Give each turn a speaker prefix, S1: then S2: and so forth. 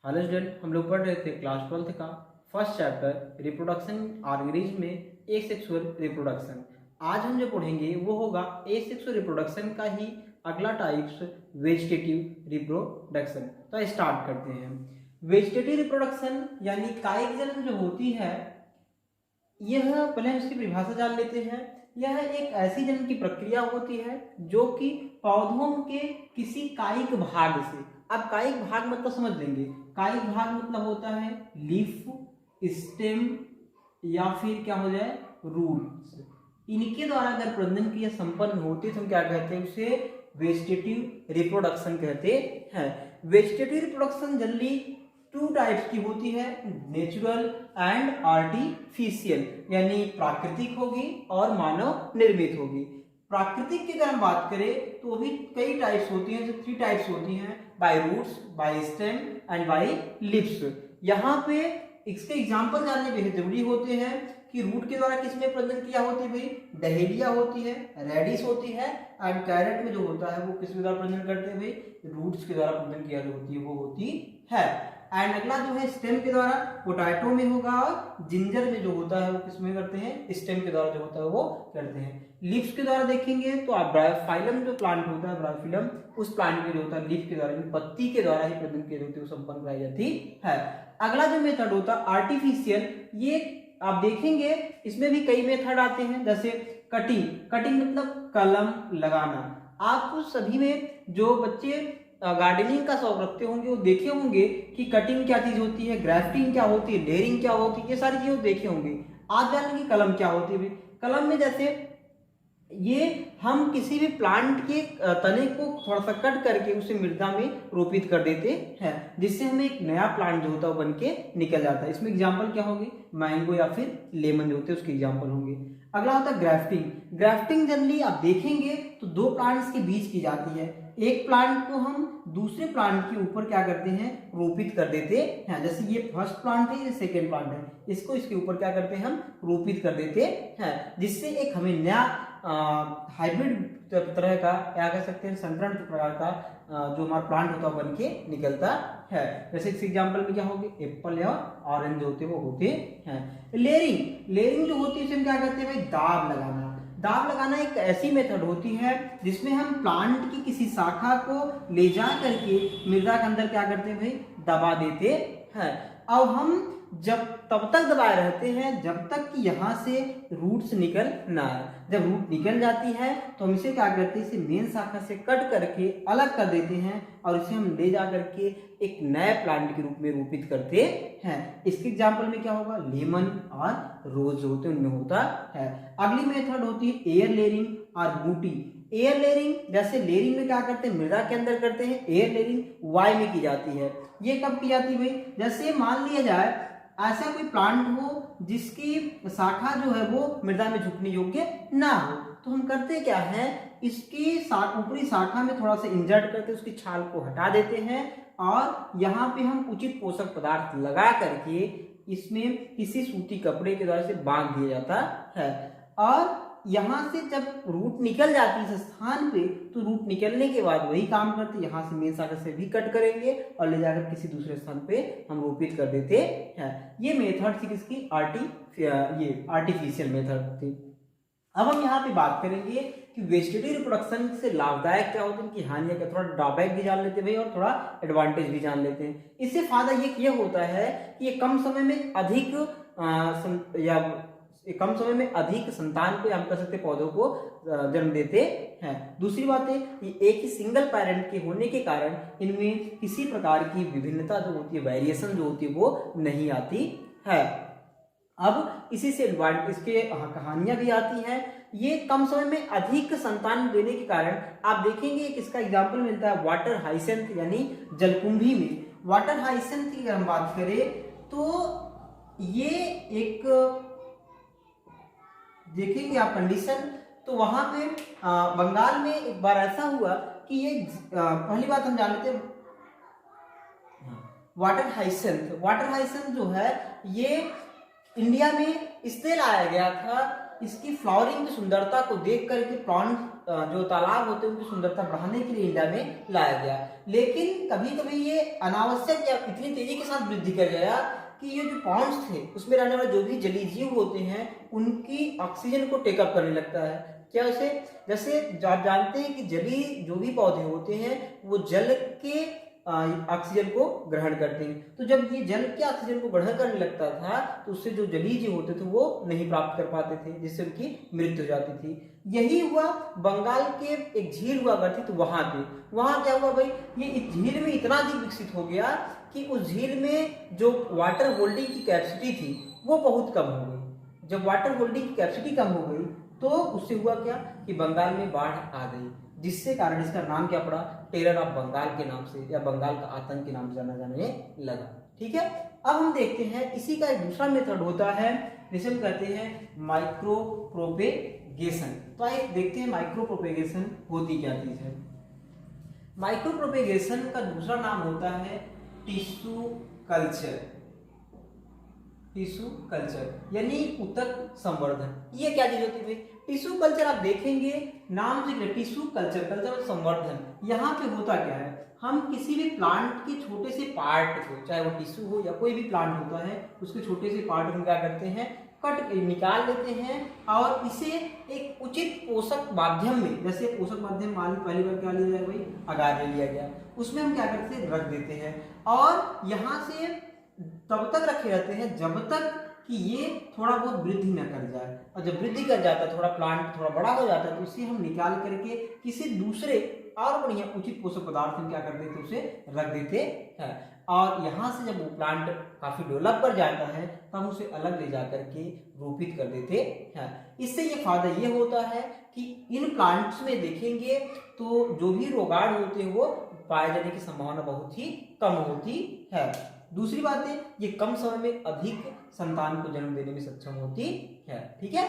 S1: Hello student, हम लोग पढ़ रहे थे क्लास 12th का फर्स्ट चैप्टर रिप्रोडक्शन ऑर्गेनिज्म में एसेक्सुअल रिप्रोडक्शन। आज हम जो पढ़ेंगे वो होगा एसेक्सुअल रिप्रोडक्शन का ही अगला टाइप्स वेजिटेटिव रिप्रोडक्शन। तो स्टार्ट करते हैं। वेजिटेटिव रिप्रोडक्शन यानी कायिक जन्म जो होती है, यह पहले हम इसकी परिभाषा जान लेते हैं। यह एक ऐसी जन्म की प्रक्रिया होती है जो कि पौधों के किसी कायिक भाग से, अब कायिक भाग मतलब समझ लेंगे, कायिक भाग मतलब होता है लीफ, स्टेम या फिर क्या हो जाए रूट्स, इनके द्वारा अगर प्रजनन क्रिया संपन्न होती है तो हम क्या कहते हैं, उसे वेजिटेटिव रिप्रोडक्शन कहते हैं। Vegetative reproduction generally two types की होती है, नेचुरल एंड आर्टिफिशियल, यानी प्राकृतिक होगी और मानव निर्मित होगी। प्राकृतिक की अगर हम बात करें तो भी कई टाइप्स होती हैं, जो 3 टाइप्स होती हैं, by roots, by stem and by leaves. यहाँ पे इसके एग्जाम्पल जानने बेहद जरूरी होते हैं कि रूट के द्वारा किसमें प्रजनन क्रिया होती है भाई, डहेलिया होती है, रेडिस होती है, एंड कैरेट में जो होता है वो किसके द्वारा प्रजनन करते हैं भाई, रूट्स के द्वारा प्रजनन क्रिया जो होती है वो होती है। एंड अगला जो है स्टेम के द्वारा पोटैटो में होगा, और जिंजर में जो होता है वो किसमें करते हैं, स्टेम के द्वारा जो होता है वो करते हैं। लीव्स के द्वारा देखेंगे तो आप ब्रायोफाइलम जो प्लांट होता है, ब्रायोफिलम, उस प्लांट में जो होता है लीफ के द्वारा, पत्ती के द्वारा ही प्रजनन क्रिया होती है वो संपन्न कराई जाती है। अगला जो मेथड होता है आर्टिफिशियल, ये आप देखेंगे इसमें भी कई मेथड आते हैं, जैसे कटिंग। कटिंग मतलब कलम लगाना। आप सभी में जो बच्चे गार्डनिंग का शौक रखते होंगे वो देखे होंगे कि कटिंग क्या चीज होती है, ग्राफ्टिंग क्या होती है, लेयरिंग क्या होती है, ये सारी चीजें देखे होंगे। आज जानेंगे कलम क्या होती है। कलम में जैसे ये हम किसी भी प्लांट के तने को थोड़ा सा कट करके उसे मृदा में रोपित कर देते हैं, जिससे हमें एक नया प्लांट जो होता है बन के निकल जाता है। इसमें एग्जांपल क्या होंगे, मैंगो या फिर लेमन जो होते हैं उसके एग्जांपल होंगे। अगला होता है ग्राफ्टिंग। ग्राफ्टिंग जनरली आप देखेंगे तो 2 प्लांट्स के बीच की जाती है। एक प्लांट को हम दूसरे प्लांट के ऊपर क्या करते हैं, रोपित कर देते हैं। जैसे ये फर्स्ट प्लांट है, ये सेकेंड प्लांट है, इसको इसके ऊपर क्या करते हैं, हम रोपित कर देते हैं, जिससे एक हमें नया हाइब्रिड तरह का, क्या कह सकते हैं, संकरण प्रकार का जो हमारा प्लांट होता है बन के निकलता है। जैसे इस एग्जांपल में क्या होगी, एप्पल या ऑरेंज होते वो होते हैं। लेयरिंग, लेयरिंग जो होती है इसे हम क्या कहते हैं भाई, दाब लगाना। दाब लगाना एक ऐसी मेथड होती है जिसमें हम प्लांट की किसी शाखा को ले जा करके मृदा के अंदर क्या करते हैं भाई, दबा देते हैं। अब हम जब तब तक दबाए रहते हैं जब तक कि यहाँ से रूट्स निकल ना आए। जब रूट निकल जाती है तो हम इसे क्या करते हैं, इसे मेन शाखा से कट करके अलग कर देते हैं और इसे हम ले जा करके एक नए प्लांट के रूप में रोपित करते हैं। इसके एग्जाम्पल में क्या होगा, लेमन और रोज होते हैं, उनमें होता है। अगली मेथड होती है एयर लेयरिंग और बूटी। एयर लेयरिंग, जैसे लेयरिंग में क्या करते हैं, मृदा के अंदर करते हैं। एयर लेयरिंग वायु में की जाती है। ये कब की जाती है भाई, जैसे मान लिया जाए ऐसा कोई प्लांट हो जिसकी शाखा जो है वो मृदा में झुकने योग्य ना हो, तो हम करते क्या है, इसकी ऊपरी शाखा में थोड़ा सा इंजर्ट करके उसकी छाल को हटा देते हैं और यहाँ पे हम उचित पोषक पदार्थ लगा करके इसमें किसी सूती कपड़े के द्वारा से बांध दिया जाता है। और यहाँ से जब रूट निकल जाती है इस स्थान पे, तो रूट निकलने के बाद वही काम करते, यहाँ से मेन शाखा से भी कट करेंगे और ले जाकर किसी दूसरे स्थान पे हम रोपित कर देते हैं। ये मेथड थी किसकी, ये आर्टिफिशियल मेथड थी। अब हम यहाँ पे बात करेंगे कि वेजिटेटिव रिप्रोडक्शन से लाभदायक क्या होता है, इनकी हानियां क्या, थोड़ा ड्रॉबैक भी जान लेते हैं भाई और थोड़ा एडवांटेज भी जान लेते हैं। इससे फायदा ये होता है कि ये कम समय में अधिक संतान को हम कह सकते पौधों को जन्म देते हैं। दूसरी बात है कि एक ही सिंगल पेरेंट के होने के कारण इनमें किसी प्रकार की विभिन्नता जो होती है, वेरिएशन जो होती है वो नहीं आती है। अब इसी से इसके कहानियां भी आती हैं। ये कम समय में अधिक संतान देने के कारण आप देखेंगे कि इसका एग्जाम्पल मिलता है वाटर हाइसेंथ यानी जलकुंभी में। वाटर हाइसेंथ की अगर हम बात करें तो ये एक देखेंगे आप कंडीशन, तो वहां पे बंगाल में एक बार ऐसा हुआ कि ये पहली बात हम जान लेते हैं वाटर हाइसेंथ। वाटर हाइसेंथ जो है ये इंडिया में इसलिए लाया गया था इसकी फ्लावरिंग की सुंदरता को देख करके प्लांट जो तालाब होते हैं उनकी सुंदरता बढ़ाने के लिए इंडिया में लाया गया। लेकिन कभी कभी ये अनावश्यक या इतनी तेजी के साथ वृद्धि कर गया कि ये जो पॉन्ड्स थे उसमें रहने वाले जो भी जलीय जीव होते हैं उनकी ऑक्सीजन को टेकअप करने लगता है। क्या उसे, जैसे आप जानते हैं कि जलीय जो भी पौधे होते हैं वो जल के ऑक्सीजन को ग्रहण करते हैं। तो जब ये जल के ऑक्सीजन को ग्रहण करने लगता था तो उससे जो जलीय जीव होते थे वो नहीं प्राप्त कर पाते थे, जिससे उनकी मृत्यु हो जाती थी। यही हुआ बंगाल के एक झील हुआ करती तो वहां क्या हुआ भाई, ये इस झील में इतना अधिक विकसित हो गया कि उस झील में जो वाटर होल्डिंग की कैपेसिटी थी वो बहुत कम हो गई। जब वाटर होल्डिंग की कैपेसिटी कम हो गई तो उससे हुआ क्या कि बंगाल में बाढ़ आ गई, जिससे कारण इसका नाम क्या पड़ा, टेरर ऑफ बंगाल के नाम से या बंगाल का आतंक के नाम से जाना जाने लगा। ठीक है, अब हम देखते हैं इसी का एक दूसरा मेथड होता है जिसे हम कहते हैं माइक्रो प्रोपेगेशन। तो आइए देखते हैं माइक्रो प्रोपेगेशन होती क्या चीज है। माइक्रो प्रोपेगेशन का दूसरा नाम होता है टिश्यू कल्चर। टिश्यू कल्चर यानी ऊतक संवर्धन। ये क्या चीज होती है? टिश्यू कल्चर आप देखेंगे नाम से टिश्यू कल्चर, कल्चर संवर्धन। यहाँ पे होता क्या है, हम किसी भी प्लांट के छोटे से पार्ट को, चाहे वो टिश्यू हो या कोई भी प्लांट होता है, उसके छोटे से पार्ट को क्या करते हैं, कट निकाल लेते हैं और इसे एक उचित पोषक माध्यम में, जैसे पोषक माध्यम मान पहली बार क्या लिया जाए भाई, अगार ले लिया गया, उसमें हम क्या करते हैं, रख देते हैं और यहाँ से तब तक रखे रहते हैं जब तक कि ये थोड़ा बहुत वृद्धि न कर जाए। और जब वृद्धि कर जाता है, थोड़ा प्लांट थोड़ा बड़ा हो जाता है, तो इसे हम निकाल करके किसी दूसरे और बढ़िया उचित पोषक पदार्थ में क्या कर देते हैं, उसे रख देते हैं। और यहाँ से जब वो प्लांट काफी डेवलप कर जाता है तो हम उसे अलग ले जा करके रोपित कर देते हैं। इससे ये फायदा ये होता है कि इन प्लांट्स में देखेंगे तो जो भी रोगाणु होते हैं वो पाए जाने की संभावना बहुत ही कम होती है। दूसरी बात है, ये कम समय में अधिक संतान को जन्म देने में सक्षम होती है। ठीक है,